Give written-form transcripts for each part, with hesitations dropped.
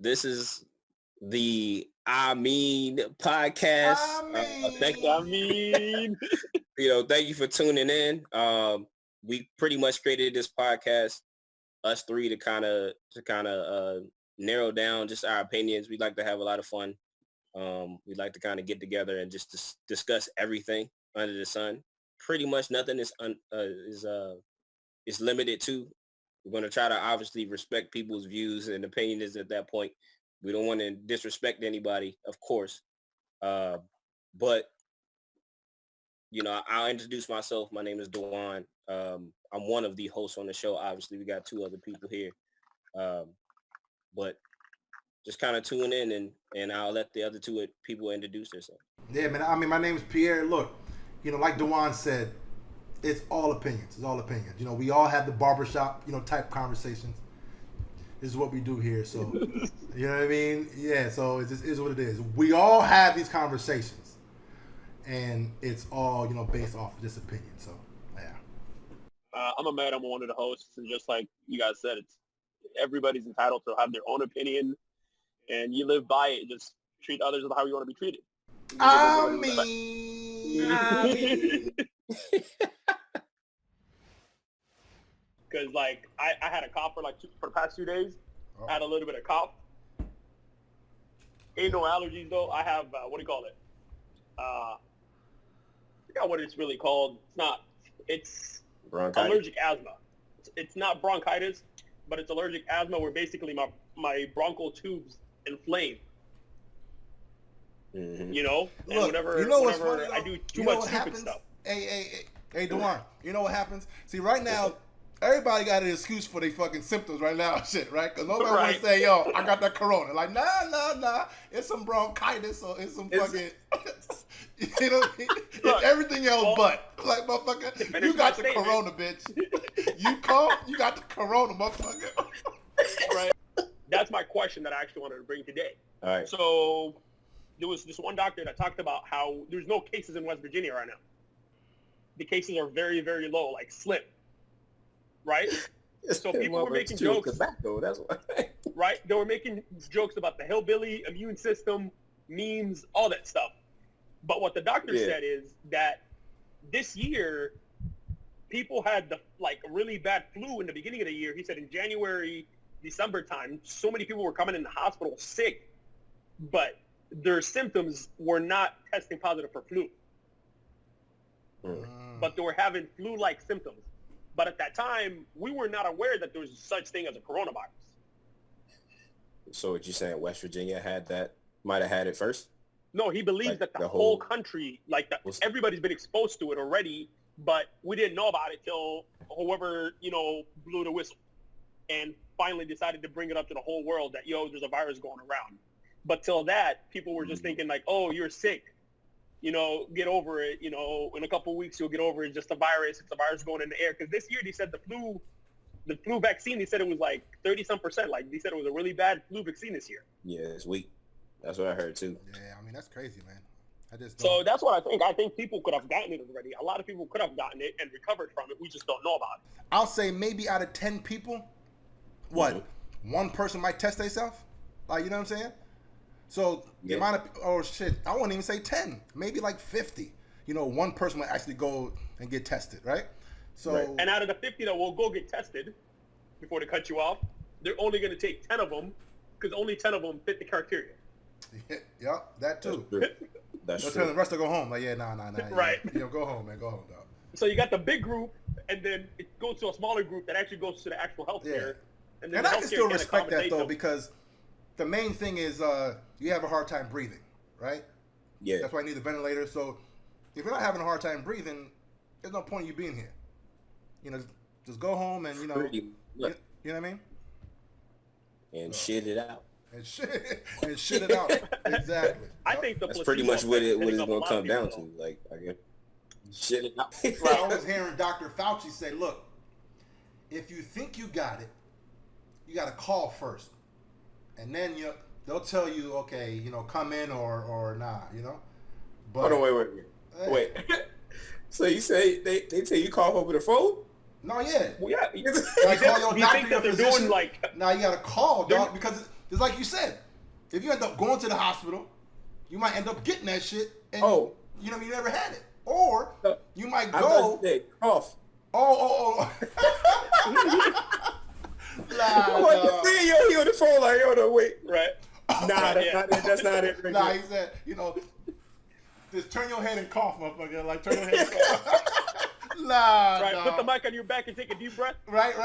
This is the podcast. Thank you for tuning in. We pretty much created this podcast, us three, to kind of narrow down just our opinions. We'd like to have a lot of fun. We'd like to kind of get together and just discuss everything under the sun. Pretty much nothing is limited to. We're going to try to obviously respect people's views and opinions at that point. We don't want to disrespect anybody, of course. But, I'll introduce myself. My name is Dewan. I'm one of the hosts on the show. Obviously, we got two other people here. But just kind of tune in and I'll let the other two people introduce themselves. Yeah, man. I mean, my name is Pierre. Look, like Dewan said, it's all opinions. It's all opinions. We all have the barbershop, type conversations. This is what we do here. So, you know what I mean? Yeah, so it just is what it is. We all have these conversations. And it's all, based off of this opinion. So, yeah. I'm Ahmed. I'm one of the hosts. And just like you guys said, everybody's entitled to have their own opinion. And you live by it. Just treat others how you want to be treated. I mean. Because, I had a cough for the past 2 days. I had a little bit of cough. Ain't no allergies, though. I have, what do you call it? I forgot what it's really called. It's bronchitis. Allergic asthma. It's not bronchitis, but it's allergic asthma where basically my bronchial tubes inflame. Mm-hmm. And whenever I do too much stupid stuff. Hey, Dewan, you know what happens? See, right now, everybody got an excuse for their fucking symptoms right now, shit, right? Because nobody want to say, yo, I got that corona. Like, nah. It's some bronchitis or it's some fucking, it's everything else but. Like, motherfucker, you got the corona, bitch. You cough, you got the corona, motherfucker. Right. That's my question that I actually wanted to bring today. All right. So there was this one doctor that talked about how there's no cases in West Virginia right now. The cases are very, very low, like slim. Right? So people were making jokes. Tobacco, that's why. Right? They were making jokes about the hillbilly immune system, memes, all that stuff. But what the doctor said is that this year, people had a really bad flu in the beginning of the year. He said in January, December time, so many people were coming in the hospital sick, but their symptoms were not testing positive for flu. But they were having flu-like symptoms. But at that time, we were not aware that there was such thing as a coronavirus. So what you're saying, West Virginia might have had it first? No, he believes that the whole country, everybody's been exposed to it already, but we didn't know about it till whoever, blew the whistle and finally decided to bring it up to the whole world that, there's a virus going around. But till that, people were just thinking oh, you're sick. Get over it. In a couple of weeks, you'll get over it. It's just a virus. It's a virus going in the air. Because this year, they said the flu vaccine, they said it was 30-some%. They said it was a really bad flu vaccine this year. Yeah, it's weak. That's what I heard, too. Yeah, I mean, that's crazy, man. So that's what I think. I think people could have gotten it already. A lot of people could have gotten it and recovered from it. We just don't know about it. I'll say maybe out of 10 people, one person might test themselves? You know what I'm saying? So the amount of, I won't even say 10, maybe 50. One person might actually go and get tested, right? So, And out of the 50 that will go get tested before they cut you off, they're only going to take 10 of them because only 10 of them fit the criteria. Yeah, that too. That's true. Tell the rest to go home. Nah. Right. Go home, man. Go home, dog. So you got the big group, and then it goes to a smaller group that actually goes to the actual healthcare. Yeah. And I can still respect that, though, because the main thing is you have a hard time breathing, right? Yeah. That's why you need the ventilator. So if you're not having a hard time breathing, there's no point in you being here. Just go home and, you know what I mean? And shit it out. And shit it out. Exactly. I think that's pretty much what it's going to come down to. I guess. Shit it out. Well, I was hearing Dr. Fauci say, look, if you think you got it, you got to call first. And then they'll tell you, okay, come in or nah, But, hold on, wait. So you say they tell you call over the phone? No, yeah. Well, yeah. Call your doctor, your physician. Doing Now you got to call, dog, because It's like you said, if you end up going to the hospital, you might end up getting that shit, and you know you never had it, or you might go off. Oh. He on the phone like, yo, no, wait. Right. Nah, that's not it. Right he said, just turn your head and cough, motherfucker. Like, turn your head and cough. Right, put the mic on your back and take a deep breath. Right.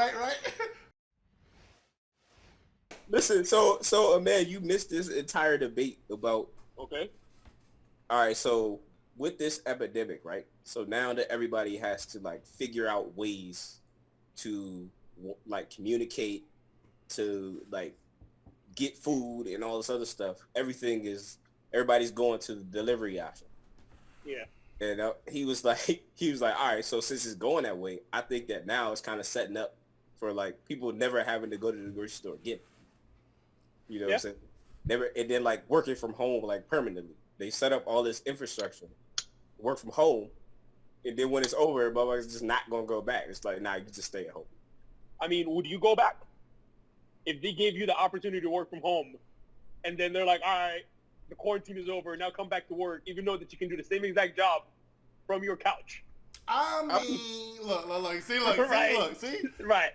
Listen, so man, you missed this entire debate about... Okay. All right, so with this epidemic, right? So now that everybody has to, like, figure out ways to, like, communicate, to, like, get food and all this other stuff, everybody's going to the delivery option. Yeah. And he was like, all right, so since it's going that way, I think that now it's kind of setting up for, like, people never having to go to the grocery store again. You know what I'm saying? Never, and then, like, working from home, like, permanently. They set up all this infrastructure, work from home, and then when it's over, motherfuckers just not going to go back. It's like, nah, you can just stay at home. I mean, would you go back? If they gave you the opportunity to work from home, and then they're like, all right, the quarantine is over, now come back to work, even though that you can do the same exact job from your couch. I mean, look, see. Right.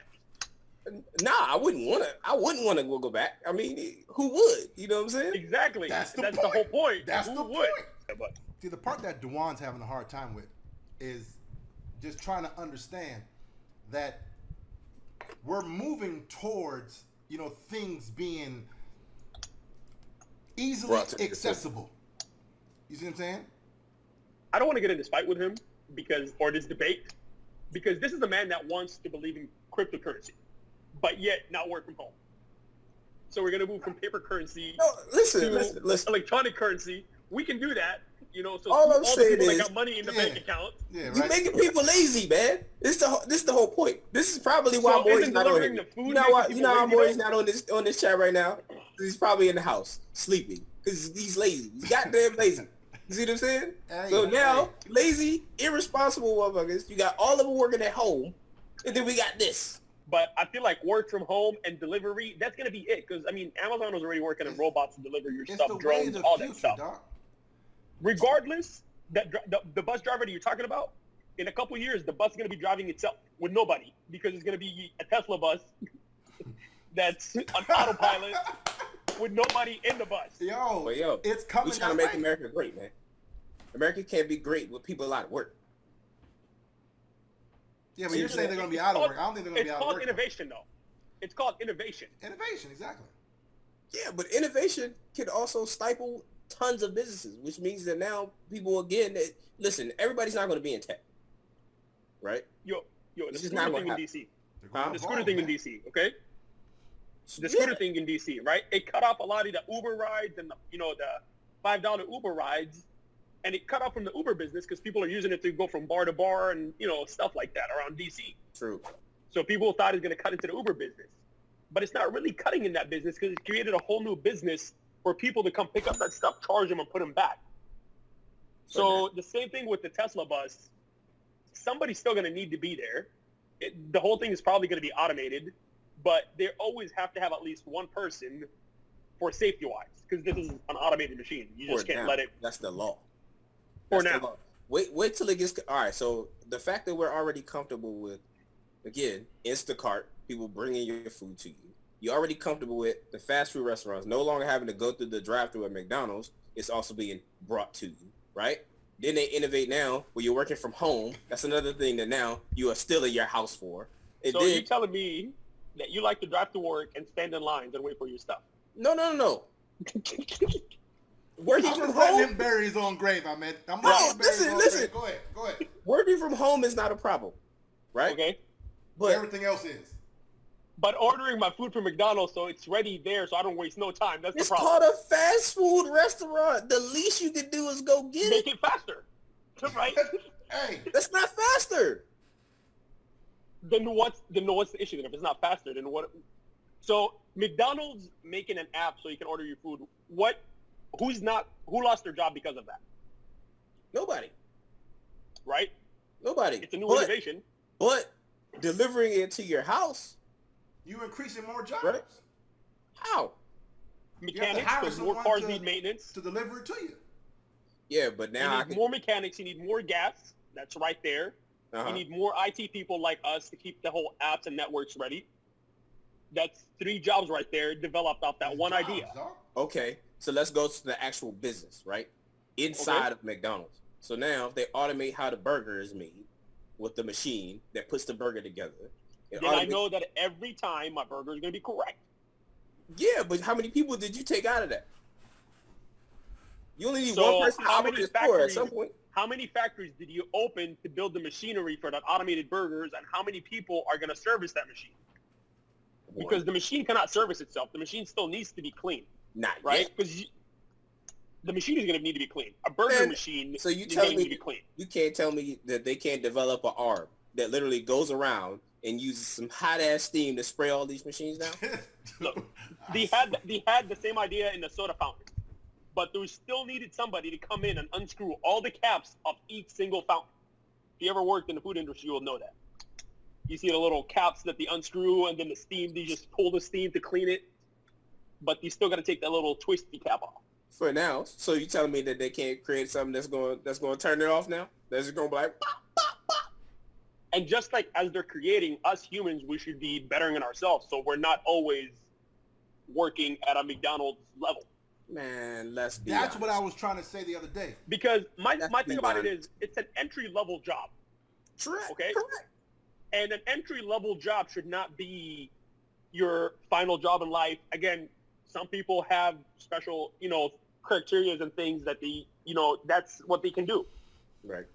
Nah, I wouldn't want to go back. I mean, who would? You know what I'm saying? Exactly. That's the whole point. That's who the would? point. See, the part that Dewan's having a hard time with is just trying to understand that we're moving towards, things being easily accessible. You see what I'm saying? I don't want to get in this fight with him or this debate, because this is a man that wants to believe in cryptocurrency, but yet not work from home. So we're going to move from paper currency to electronic currency. We can do that, so all the people that got money in the bank account. Yeah, right. You're making people lazy, man. This is the whole point. This is probably why Maury's not on here. You know how Maury's not on this chat right now? He's probably in the house, sleeping, because he's lazy. He's goddamn lazy. You see what I'm saying? Lazy, irresponsible motherfuckers. You got all of them working at home, and then we got this. But I feel like work from home and delivery, that's going to be it. Because, I mean, Amazon was already working on robots to deliver your stuff, drones, all that stuff. Dog. Regardless, the bus driver that you're talking about, in a couple of years, the bus is going to be driving itself with nobody, because it's going to be a Tesla bus that's on autopilot with nobody in the bus. Yo, it's coming. We're trying to make America great, man. America can't be great with people out of work. Yeah, but you're saying they're going to be out of work. I don't think they're going to be out of work. It's called innovation, though. It's called innovation. Innovation, exactly. Yeah, but innovation can also stifle tons of businesses, which means that now people, again, listen, everybody's not going to be in tech, right? Yo, the scooter thing in D.C. The scooter thing in D.C., okay? The scooter thing in D.C., right? It cut off a lot of the Uber rides and, the $5 Uber rides. And it cut off from the Uber business because people are using it to go from bar to bar and, stuff like that around D.C. True. So people thought it's going to cut into the Uber business. But it's not really cutting in that business because it created a whole new business for people to come pick up that stuff, charge them, and put them back. So the same thing with the Tesla bus. Somebody's still going to need to be there. The whole thing is probably going to be automated. But they always have to have at least one person for safety-wise, because this is an automated machine. You just can't let it. That's the law. For now. Wait till it gets... All right, so the fact that we're already comfortable with, again, Instacart, people bringing your food to you. You're already comfortable with the fast food restaurants no longer having to go through the drive-thru at McDonald's. It's also being brought to you, right? Then they innovate now where you're working from home. That's another thing that now you are still in your house for. And so you're telling me that you like to drive to work and stand in lines and wait for your stuff? No. Working from home. home. Them berries on grave, I meant. Listen. Go ahead. Working from home is not a problem, right? Okay. But everything else is. But ordering my food from McDonald's so it's ready there so I don't waste no time. That's the problem. It's called a fast food restaurant. The least you can do is go get it. Make it faster. Right? Hey. That's not faster. Then what's the issue then? If it's not faster, then what? So McDonald's making an app so you can order your food. Who lost their job because of that? Nobody. Right? Nobody. It's a new innovation. But delivering it to your house. You increasing more jobs. Right? How? mechanics, because more cars need maintenance. To deliver it to you. Yeah, but now you need more mechanics. You need more gas. That's right there. You need more IT people like us to keep the whole apps and networks ready. That's 3 jobs right there developed off that one idea. Okay, so let's go to the actual business, right? Inside of McDonald's. So now they automate how the burger is made with the machine that puts the burger together. Then I know that every time my burger is going to be correct. Yeah, but how many people did you take out of that? You only need one person to operate the store at some point. How many factories did you open to build the machinery for that automated burgers, and how many people are going to service that machine? Because the machine cannot service itself. The machine still needs to be clean. Right? Because the machine is going to need to be clean. A burger machine is going to need to be clean. You can't tell me that they can't develop an arm that literally goes around and uses some hot-ass steam to spray all these machines down? Look, they had the same idea in the soda fountain. But there still needed somebody to come in and unscrew all the caps of each single fountain. If you ever worked in the food industry, you'll know that. You see the little caps that they unscrew, and then the steam, they just pull the steam to clean it. But you still got to take that little twisty cap off. For now. So you telling me that they can't create something that's going to turn it off now? That's just going to be like, pop, pop, pop. And just like as they're creating, us humans, we should be bettering in ourselves. So we're not always working at a McDonald's level. Man, let's be That's honest. what I was trying to say the other day. Because my thing about it is, it's an entry-level job. Correct. Okay? Correct. And an entry-level job should not be your final job in life. Again, some people have special, criteria and things that that's what they can do. Right.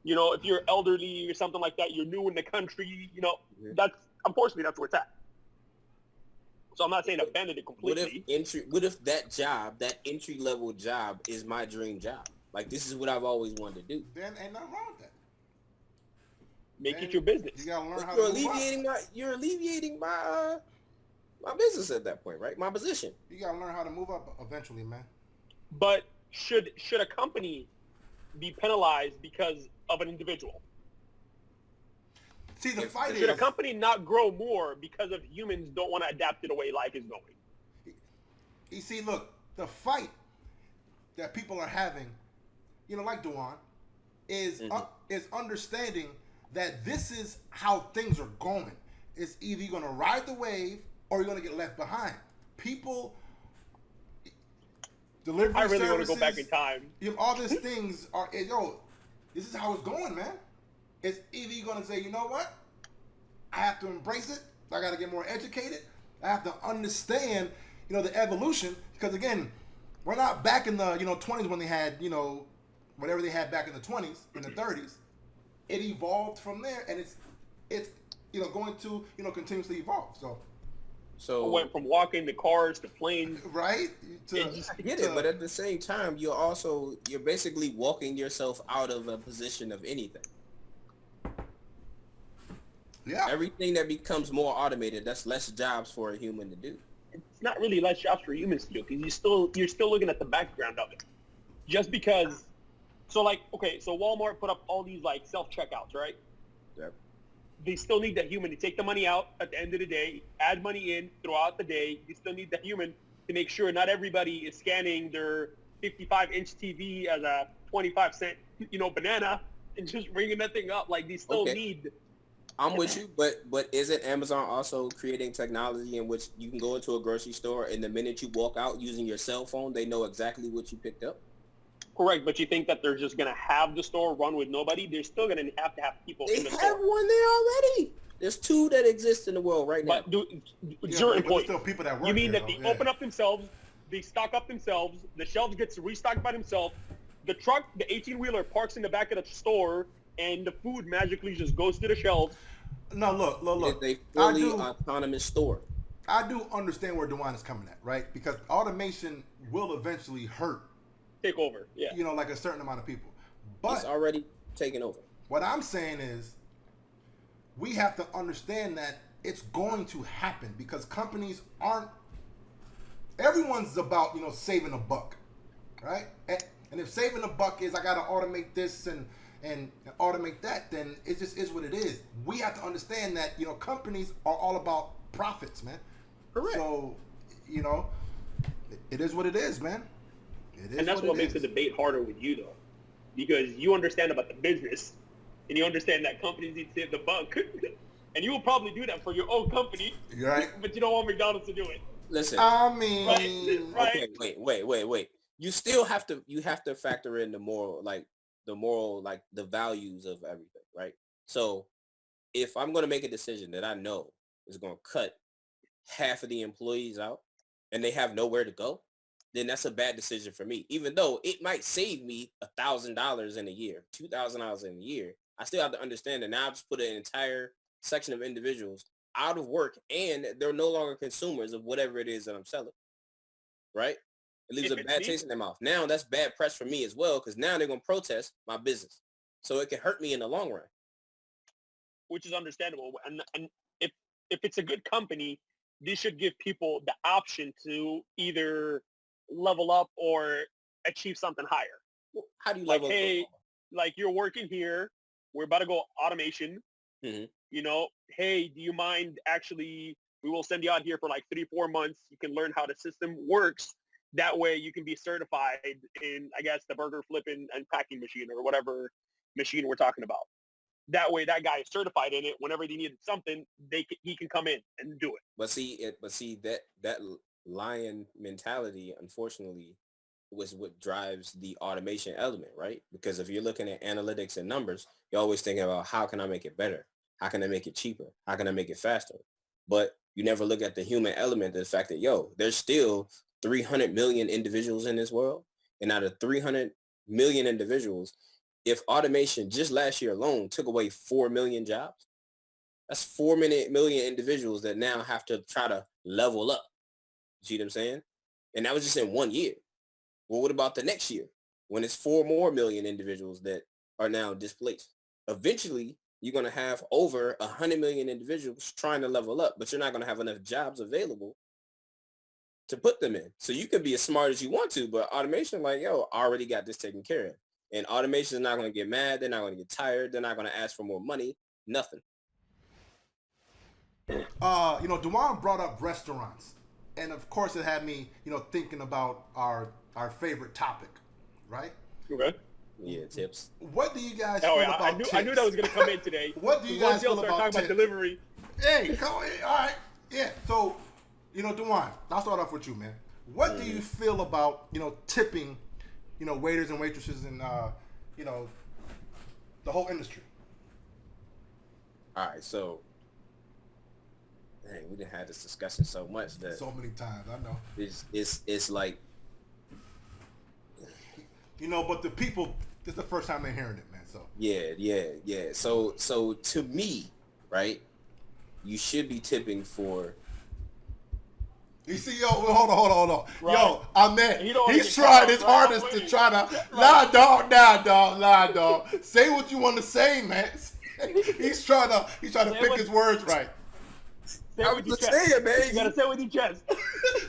If you're elderly or something like that, you're new in the country, unfortunately, that's where it's at. So I'm not saying abandon it completely. What if that entry level job is my dream job? Like, this is what I've always wanted to do. Then ain't nothing wrong with that. Make it your business. You gotta learn how to move up. You're alleviating my business at that point, right? My position. You gotta learn how to move up eventually, man. But should a company be penalized because of an individual? See, the fight is... Should a company not grow more because of humans don't want to adapt to the way life is going? You see, look, the fight that people are having, like Dewan, is understanding that this is how things are going. It's either you're going to ride the wave or you're going to get left behind. People, delivery I really services, want to go back in time. All these things are, this is how it's going, man. It's either you're going to say, you know what? I have to embrace it. I got to get more educated. I have to understand, the evolution. Because, again, we're not back in the, 20s when they had, whatever they had back in the 20s, in the 30s. It evolved from there, and it's going to, continuously evolve. So it went from walking to cars to planes. Right? I get it, but at the same time, you're basically walking yourself out of a position of anything. Yeah. Everything that becomes more automated, that's less jobs for a human to do. It's not really less jobs for humans to do, because you're still looking at the background of it. Just because, so Walmart put up all these self-checkouts, right? Yep. They still need the human to take the money out at the end of the day, add money in throughout the day. You still need the human to make sure not everybody is scanning their 55-inch TV as a 25-cent, banana and just ringing that thing up. Like, they still need... I'm with you, but isn't Amazon also creating technology in which you can go into a grocery store and the minute you walk out using your cell phone, they know exactly what you picked up? Correct, but you think that they're just going to have the store run with nobody? They're still going to have people in the store. They have one there already. There's 2 that exist in the world right now. But zero employees. Still people that work you mean there, that they open up themselves, they stock up themselves, the shelves gets restocked by themselves, the truck, the 18-wheeler parks in the back of the store, and the food magically just goes to the shelves. No, look. It's a fully autonomous store. I do understand where Dewan is coming at, right? Because automation will eventually hurt. Take over, yeah. Like a certain amount of people. But it's already taken over. What I'm saying is we have to understand that it's going to happen because companies aren't... Everyone's about, saving a buck, right? And if saving a buck is I got to automate this and automate that, then it just is what it is. We have to understand that, companies are all about profits, man. Correct. So, It is what it is, man. It is And that's what makes the debate harder with you, though, because you understand about the business, and you understand that companies need to save the buck, and you will probably do that for your own company. You're right. But you don't want McDonald's to do it. Listen. I mean, right? Okay, wait. You still have to factor in the moral, like the values of everything, right? So if I'm going to make a decision that I know is going to cut half of the employees out and they have nowhere to go, then that's a bad decision for me. Even though it might save me $1,000 in a year, $2,000 in a year, I still have to understand that now I've just put an entire section of individuals out of work and they're no longer consumers of whatever it is that I'm selling, right? It leaves a bad taste in their mouth. Now that's bad press for me as well, because now they're going to protest my business. So it can hurt me in the long run. Which is understandable. And if it's a good company, they should give people the option to either level up or achieve something higher. Well, how do you level up? Hey, up? Like you're working here, we're about to go automation. Mm-hmm. You know, hey, do you mind actually, we will send you out here for like 3-4 months. You can learn how the system works. That way you can be certified in, I guess, the burger flipping and packing machine or whatever machine we're talking about. That way that guy is certified in it. Whenever they needed something, he can come in and do it. But see that lion mentality, unfortunately, was what drives the automation element, right? Because if you're looking at analytics and numbers, you're always thinking about how can I make it better? How can I make it cheaper? How can I make it faster? But you never look at the human element, the fact that, there's still 300 million individuals in this world. And out of 300 million individuals, if automation just last year alone took away 4 million jobs, that's 4 million individuals that now have to try to level up. You see what I'm saying? And that was just in 1 year. Well, what about the next year when it's 4 more million individuals that are now displaced? Eventually, you're going to have over 100 million individuals trying to level up, but you're not going to have enough jobs available to put them in. So you can be as smart as you want to, but automation, I already got this taken care of. And automation is not going to get mad. They're not going to get tired. They're not going to ask for more money. Nothing. Dewan brought up restaurants. And of course it had me, thinking about our favorite topic, right? Okay. Yeah, tips. What do you guys feel about tips? I knew that was going to come in today. What do you guys feel about talking tips? About delivery. Hey, come on. All right. Yeah. So, Dewan, I'll start off with you, man. What do you feel about, tipping, waiters and waitresses and, the whole industry? All right. So, we done had this discussion so much that so many times, I know. It's like, but the people, this is the first time they're hearing it, man. So yeah. So to me, right, you should be tipping for. You see, hold on. Right. Yo, Ahmed, he's trying his hardest to try to. Nah, dog. Say what you want to say, man. He's trying to pick his words right. I was just saying, man. You gotta say it with your chest.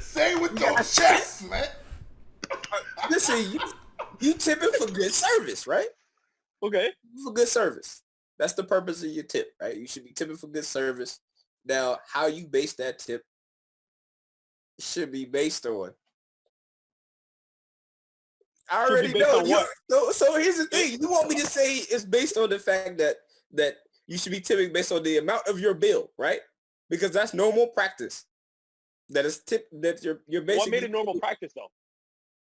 Say it with your chest, man. Listen, you tipping for good service, right? Okay. For good service. That's the purpose of your tip, right? You should be tipping for good service. Now, how you base that tip should be based on. I already know. So here's the thing. You want me to say it's based on the fact that you should be tipping based on the amount of your bill, right? Because that's normal practice. That is that you're basically. What made it normal practice though?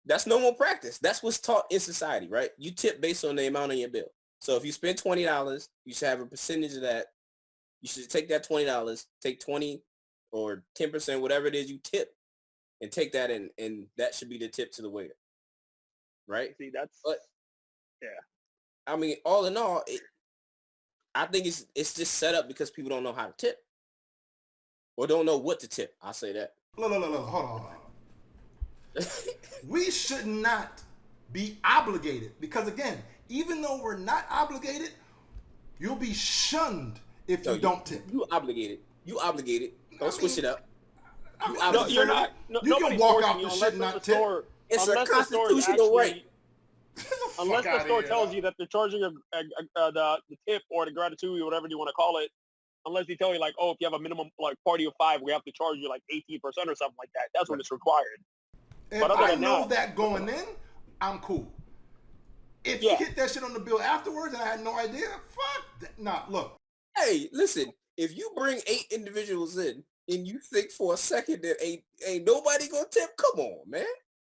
That's normal practice. That's what's taught in society, right? You tip based on the amount on your bill. So if you spend $20, you should have a percentage of that. You should take that $20, take 20 or 10%, whatever it is you tip, and take that and that should be the tip to the waiter. Right? See, yeah. I mean, all in all, I think it's just set up because people don't know how to tip. Or don't know what to tip. I'll say that. Look, hold on. We should not be obligated because, again, even though we're not obligated, you'll be shunned if you don't tip. You obligated. Don't switch it up. No, you're not. You can walk out the shit and not tip. It's a constitutional right. Unless the store tells you that they're charging the tip or the gratitude or whatever you want to call it, unless they tell you if you have a minimum party of 5, we have to charge you 18% or something like that. That's when it's required. If I know that going in, I'm cool. If you hit that shit on the bill afterwards and I had no idea, fuck that. Nah, look. Hey, listen, if you bring 8 individuals in and you think for a second that ain't nobody gonna tip, come on, man.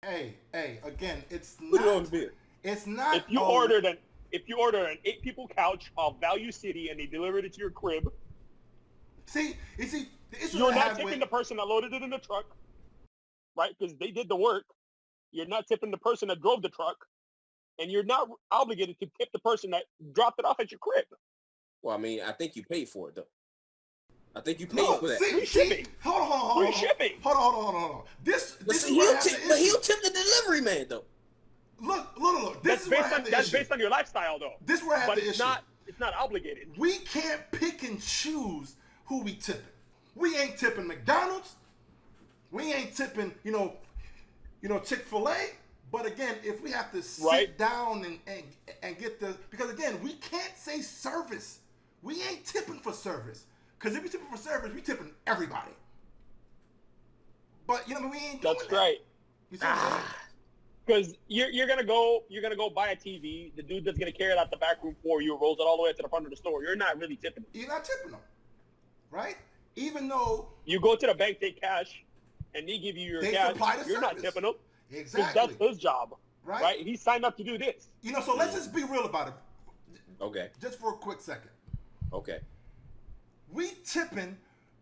Hey, again, it's Put not. it on the bill. It's not. If you ordered an 8 people couch of Value City and they delivered it to your crib, see, the issue you're not tipping the person that loaded it in the truck, right? Because they did the work. You're not tipping the person that drove the truck, and you're not obligated to tip the person that dropped it off at your crib. Well, I mean, I think you paid for it though. I think you paid for that. Free shipping. Hold on. Hold on. This is he'll tip the delivery man though. Look. That's based on your lifestyle though. This is where I have the issue. It's not obligated. We can't pick and choose who we tipping. We ain't tipping McDonald's. We ain't tipping, Chick-fil-A. But again, if we have to sit down and get because again, we can't say service. We ain't tipping for service. Because if we tipping for service, we tipping everybody. But we ain't doing that. That's right. You see what I'm saying? Because you're gonna go buy a TV. The dude that's gonna carry it out the back room for you rolls it all the way to the front of the store. You're not really tipping them. You're not tipping them, right? Even though you go to the bank, take cash, and they give you your cash, you're not tipping them. Exactly. That's his job, right? He signed up to do this. So let's just be real about it. Okay. Just for a quick second. Okay. We tipping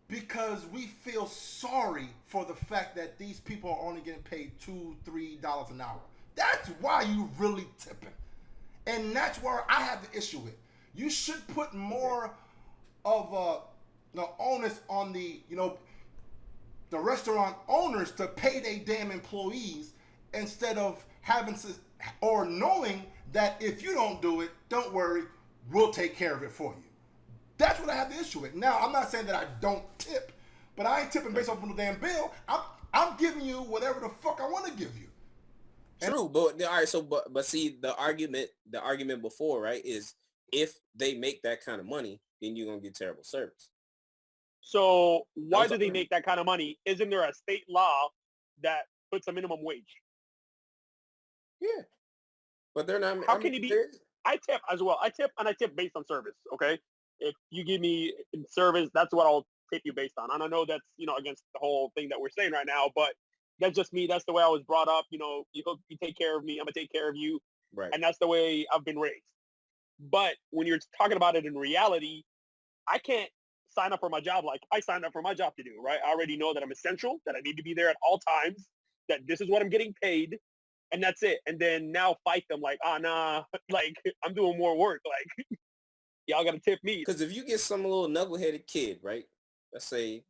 because we feel sorry for the fact that these people are only getting paid $2-3 an hour. That's why you really tipping. And that's where I have the issue with. You should put more of onus on the restaurant owners to pay their damn employees instead of having to, or knowing that if you don't do it, don't worry, we'll take care of it for you. That's what I have the issue with. Now, I'm not saying that I don't tip, but I ain't tipping based off of the damn bill. I'm giving you whatever the fuck I want to give you. True, but all right. So, but see, the argument before, right, is if they make that kind of money, then you're gonna get terrible service. So why do they make that kind of money? Isn't there a state law that puts a minimum wage? Yeah, but they're not. How can you be? I tip as well. I tip based on service. Okay, if you give me service, that's what I'll tip you based on. And I know that's against the whole thing that we're saying right now, but that's just me. That's the way I was brought up. You take care of me, I'm gonna take care of you, right? And that's the way I've been raised. But when you're talking about it in reality, I can't sign up for my job like I signed up for my job to do, right? I already know that I'm essential, that I need to be there at all times, that this is what I'm getting paid, and that's it. And then now fight them like, nah, like I'm doing more work. Like, y'all got to tip me. Because if you get some little knuckleheaded kid, right, let's say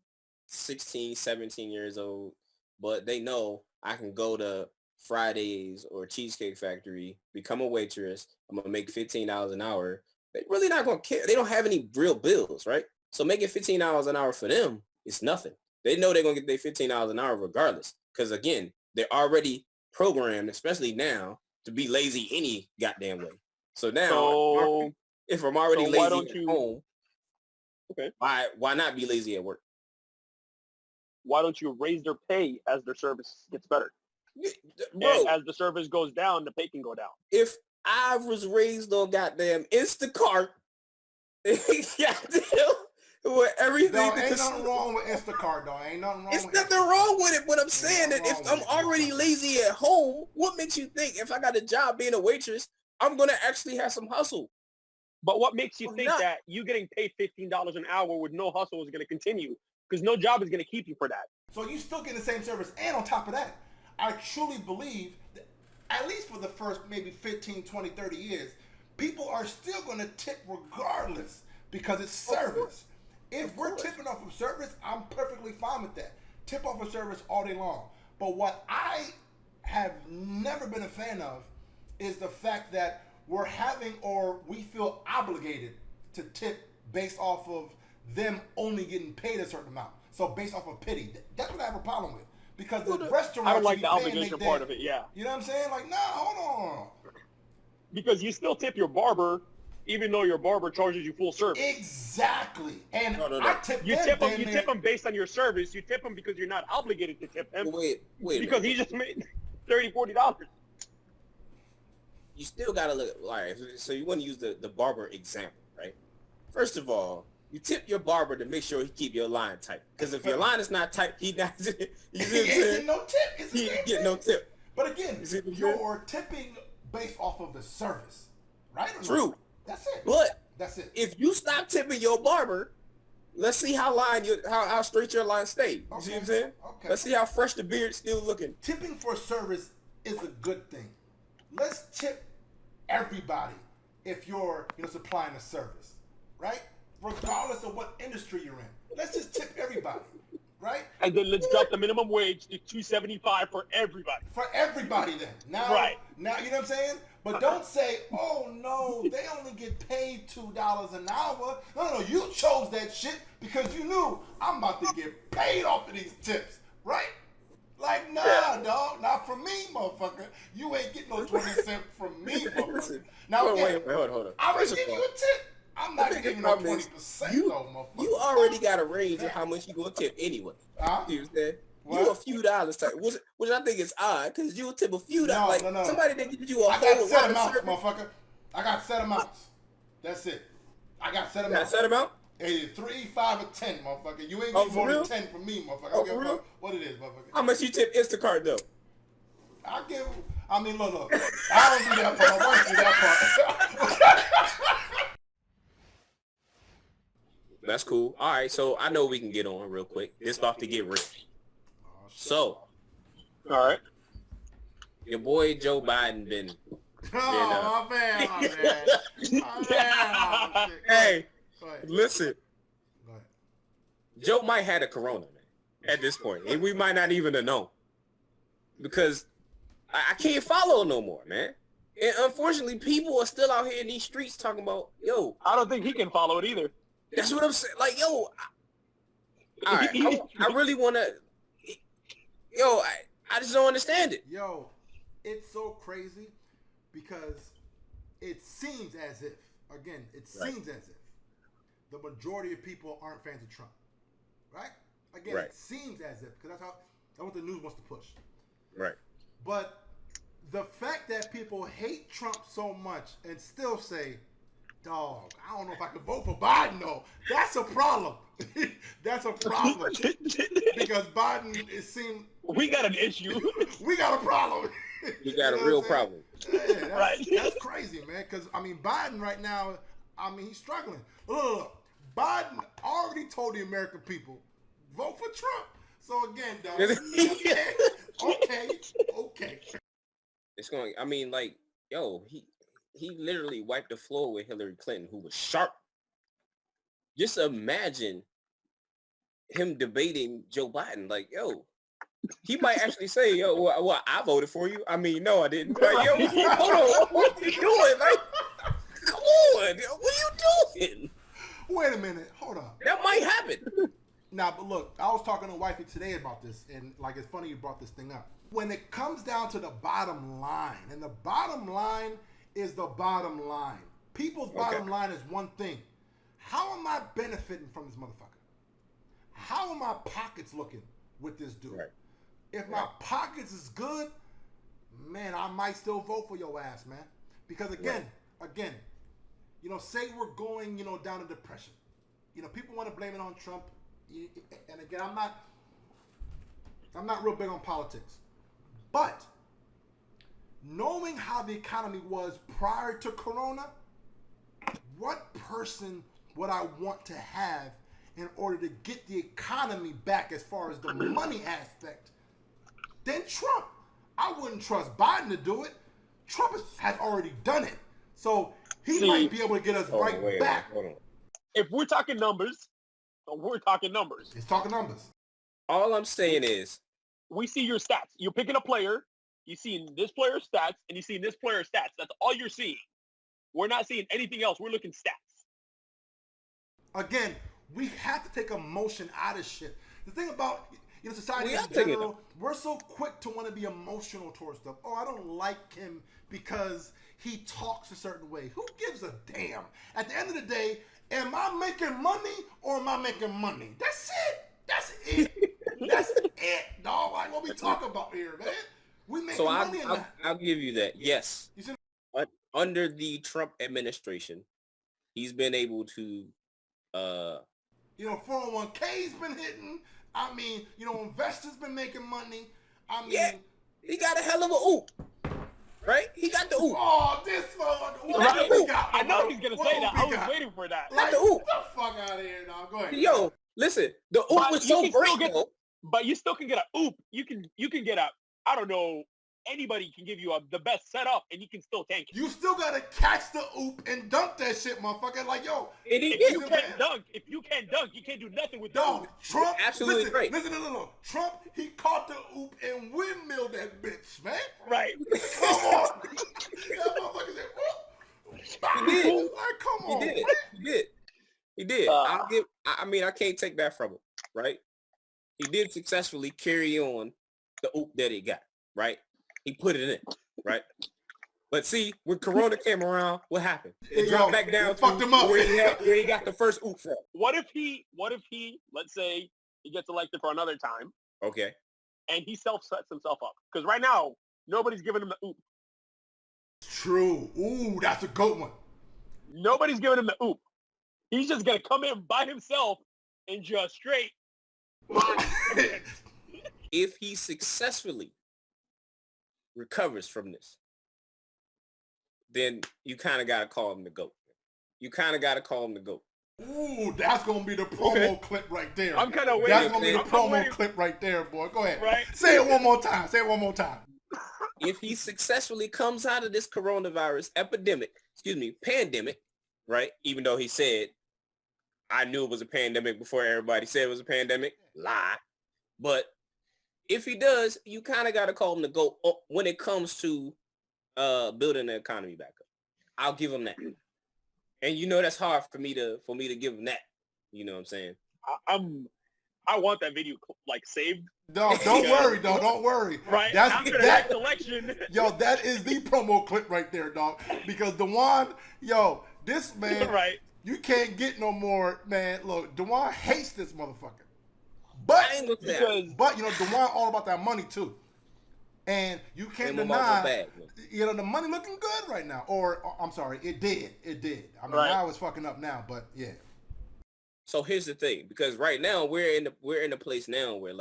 16, 17 years old, but they know I can go to Fridays or Cheesecake Factory, become a waitress, I'm going to make $15 an hour. They really not going to care. They don't have any real bills, right? So making $15 an hour for them is nothing. They know they're going to get their $15 an hour regardless. Because, again, they're already programmed, especially now, to be lazy any goddamn way. So now, if I'm already lazy at home, why not be lazy at work? Why don't you raise their pay as their service gets better? Bro, and as the service goes down, the pay can go down. If I was raised on goddamn Instacart, goddamn, with everything. No, ain't nothing wrong with Instacart, though. Ain't nothing wrong. It's nothing wrong with it, but I'm saying that if I'm already lazy at home, what makes you think if I got a job being a waitress, I'm gonna actually have some hustle? But what makes you think that you getting paid $15 an hour with no hustle is going to continue? Because no job is going to keep you for that. So you still get the same service, and on top of that, I truly believe that at least for the first maybe 15, 20, 30 years, people are still going to tip regardless because it's service. If we're tipping off of service, I'm perfectly fine with that. Tip off of service all day long. But what I have never been a fan of is the fact that we're having, or we feel obligated to tip based off of them only getting paid a certain amount. So based off of pity. That's what I have a problem with. Because the restaurant, I don't like the obligation part of it, yeah. You know what I'm saying? Like, nah, hold on. Because you still tip your barber even though your barber charges you full service. Exactly. And No. I tip You them. tip him. You tip him based on your service. You tip him because you're not obligated to tip him. Wait. Because he just made $30-$40. You still gotta look. All right. So you want to use the barber example, right? First of all, you tip your barber to make sure he keep your line tight. Because if your line is not tight, he not. You He ain't getting no tip. It's the He same ain't getting thing. no tip. But again, you're tipping based off of the service, right? True. No? That's it. But that's it. If you stop tipping your barber, let's see how straight your line stay. You see what I'm saying? Okay. Let's see how fresh the beard's still looking. Tipping for service is a good thing. Let's tip everybody if you're supplying a service, right? Regardless of what industry you're in. Let's just tip everybody, right? And then let's drop the minimum wage to $2.75 for everybody. For everybody then. Now, you know what I'm saying? But don't say, oh no, they only get paid $2 an hour. No, you chose that shit because you knew I'm about to get paid off of these tips, right? Like, nah, dog, not from me, motherfucker. You ain't getting no 20 cents from me, motherfucker. Now, again, hold on. I'm gonna give you a tip. I'm not giving no 20% though, motherfucker. You already got a range of how much you gonna tip anyway. You know what I'm saying? You a few dollars type, which I think is odd, because you will tip a few dollars. No. Somebody that gives you a whole I got set amounts, motherfucker. I got set amounts. That's it. I got set amounts. Set amount? Hey, 3, 5, or 10, motherfucker. You ain't getting more than 10 from me, motherfucker. I don't give a fuck what it is, motherfucker. How much you tip Instacart though? Look. I don't do that part. My wife do that part. That's cool. All right, so I know we can get on real quick. This about to get real. So, all right, your boy Joe Biden been. My man. Hey, listen. Joe might have a corona, man, at this point, and we might not even have known, because I can't follow no more, man. And unfortunately, people are still out here in these streets talking about, yo. I don't think he can follow it either. That's what I'm saying. Like, yo, all right, I really want to. Yo, I just don't understand it. Yo, it's so crazy because it seems as if, seems as if the majority of people aren't fans of Trump, right? Again, it seems as if, because that's what the news wants to push. Right. But the fact that people hate Trump so much and still say, dog, I don't know if I can vote for Biden, though. That's a problem. That's a problem. Because Biden, it seemed... We got an issue. We got a problem. You got a real problem. Yeah, that's crazy, man. Because, Biden right now, he's struggling. Look. Biden already told the American people, vote for Trump. So, again, dog. Okay. It's going... He literally wiped the floor with Hillary Clinton, who was sharp. Just imagine him debating Joe Biden. Like, yo, he might actually say, yo, well, I voted for you. No, I didn't. Like, yo, hold on. What are you doing? Like, come on. What are you doing? Wait a minute. Hold on. That might happen. Now, but look, I was talking to wifey today about this, and, it's funny you brought this thing up. When it comes down to the bottom line, and the bottom line is the bottom line. People's bottom line is one thing. How am I benefiting from this motherfucker? How are my pockets looking with this dude? Right. If my pockets is good, man, I might still vote for your ass, man. Because again, say we're going, down a depression. People want to blame it on Trump. And again, I'm not real big on politics. But knowing how the economy was prior to Corona, what person would I want to have in order to get the economy back as far as the money aspect than Trump? I wouldn't trust Biden to do it. Trump has already done it. So he might be able to get us back. Hold on. If we're talking numbers, we're talking numbers. It's talking numbers. All I'm saying is, we see your stats. You're picking a player. You see this player's stats, and you see this player's stats. That's all you're seeing. We're not seeing anything else. We're looking stats. Again, we have to take emotion out of shit. The thing about, society in general, we're so quick to want to be emotional towards stuff. Oh, I don't like him because he talks a certain way. Who gives a damn? At the end of the day, am I making money or am I making money? That's it. That's it. That's it, dog. Like what we talk about here, man. We making money in that. I'll give you that. Yes. Under the Trump administration, he's been able to 401k's been hitting. I mean, investors been making money. I mean, yeah, he got a hell of a oop, right? He got the oop. Oh, this motherfucker! I know he's gonna say that. I was waiting for that. Like, the oop. Get the fuck out of here, dog. Go ahead. Yo, listen, the oop was so great, though. But you still can get a oop. You can get a, I don't know. Anybody can give you the best setup, and you can still tank it. You still gotta catch the oop and dunk that shit, motherfucker. Like, yo, if you can't dunk, you can't do nothing with that. Trump, absolutely great. Listen, no. Trump, he caught the oop and windmilled that bitch, man. Right. Come on. That motherfucker said, he did. Like, come on. He did. I can't take that from him, right? He did successfully carry on the oop that he got, right? He put it in, right? But see, when Corona came around, what happened? It dropped back down to him up. where he got the first oop from. What if he, let's say he gets elected for another time. Okay. And he self-sets himself up. Because right now, nobody's giving him the oop. True. Ooh, that's a good one. Nobody's giving him the oop. He's just going to come in by himself and just straight. If he successfully recovers from this, then you kind of got to call him the GOAT. Ooh, that's going to be the promo clip right there. I'm kind of waiting. That's going to be the promo clip right there, boy. Go ahead. Right? Say it one more time. If he successfully comes out of this coronavirus pandemic, right? Even though he said, I knew it was a pandemic before everybody said it was a pandemic. Lie. But if he does, you kind of got to call him the GOAT when it comes to building the economy back up. I'll give him that. And that's hard for me to give him that. You know what I'm saying? I want that video saved. No, don't worry, dog. Don't worry. Right. After the next election. Yo, that is the promo clip right there, dog. Because DeJuan, this man, right. You can't get no more, man. Look, DeJuan hates this motherfucker. But DeJuan all about that money too. And you can't deny, the money looking good right now. Or, I'm sorry, it did. I mean, now it's fucking up now, but yeah. So here's the thing, because right now we're in a place now where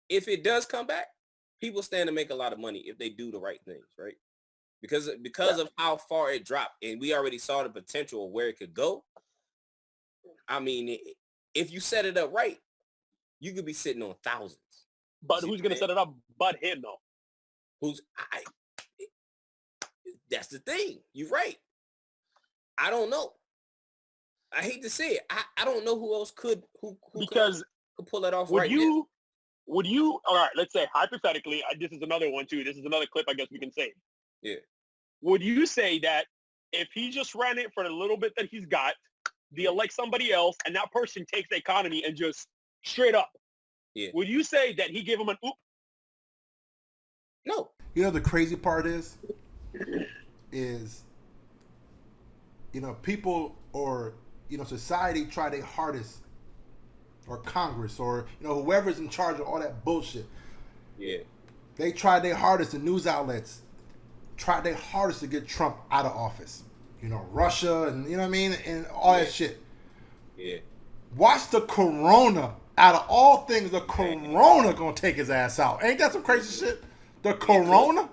if it does come back, people stand to make a lot of money if they do the right things, right? Because of how far it dropped, and we already saw the potential of where it could go. I mean, if you set it up right, you could be sitting on thousands. But who's going to set it up but him, though? That's the thing. You're right. I don't know. I hate to say it. I don't know who else could pull it off right now. Would you, all right, let's say hypothetically, this is another one too. This is another clip I guess we can save. Yeah. Would you say that if he just ran it for the little bit that he's got, they elect somebody else, and that person takes the economy and just straight up, would you say that he gave him an oop? No. The crazy part is people or, society try their hardest, or Congress, or, whoever's in charge of all that bullshit. Yeah. They tried their hardest, the news outlets tried their hardest to get Trump out of office. Russia and, and all that shit. Yeah. Watch the corona. Out of all things, the corona gonna take his ass out. Ain't that some crazy shit? The corona?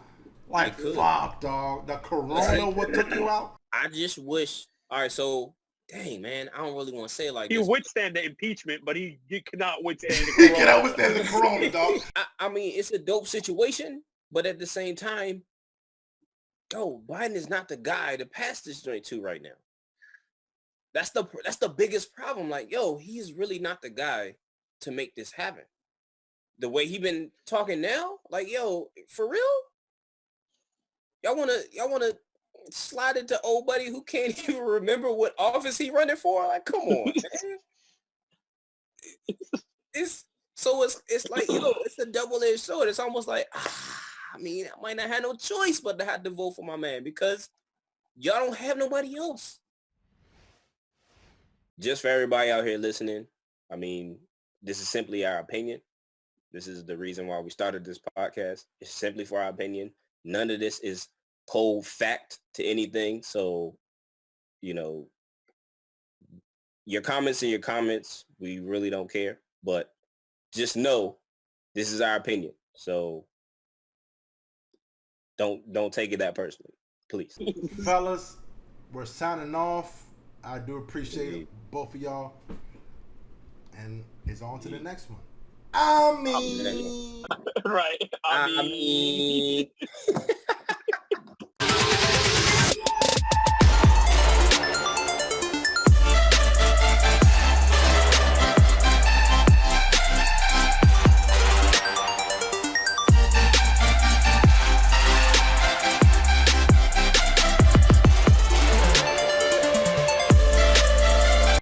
Fuck, dog. The corona what took you out? I just wish. All right, so, dang, man, I don't really want to say it like this. He withstand the impeachment, but he cannot withstand the corona. He cannot withstand the corona, dog. I mean, it's a dope situation, but at the same time, Biden is not the guy to pass this joint to right now. That's the biggest problem. He's really not the guy to make this happen. The way he been talking now, for real? Y'all wanna slide it to old buddy who can't even remember what office he running for? Come on, man. It's So it's like, it's a double-edged sword. It's almost like, I mean, I might not have no choice but to have to vote for my man because y'all don't have nobody else. Just for everybody out here listening, I mean, this is simply our opinion. This is the reason why we started this podcast. It's simply for our opinion. None of this is cold fact to anything. So, your comments are your comments. We really don't care. But just know this is our opinion. So don't take it that personally, please. Fellas, we're signing off. I do appreciate both of y'all. And it's on to the next one. I mean. Right. I mean.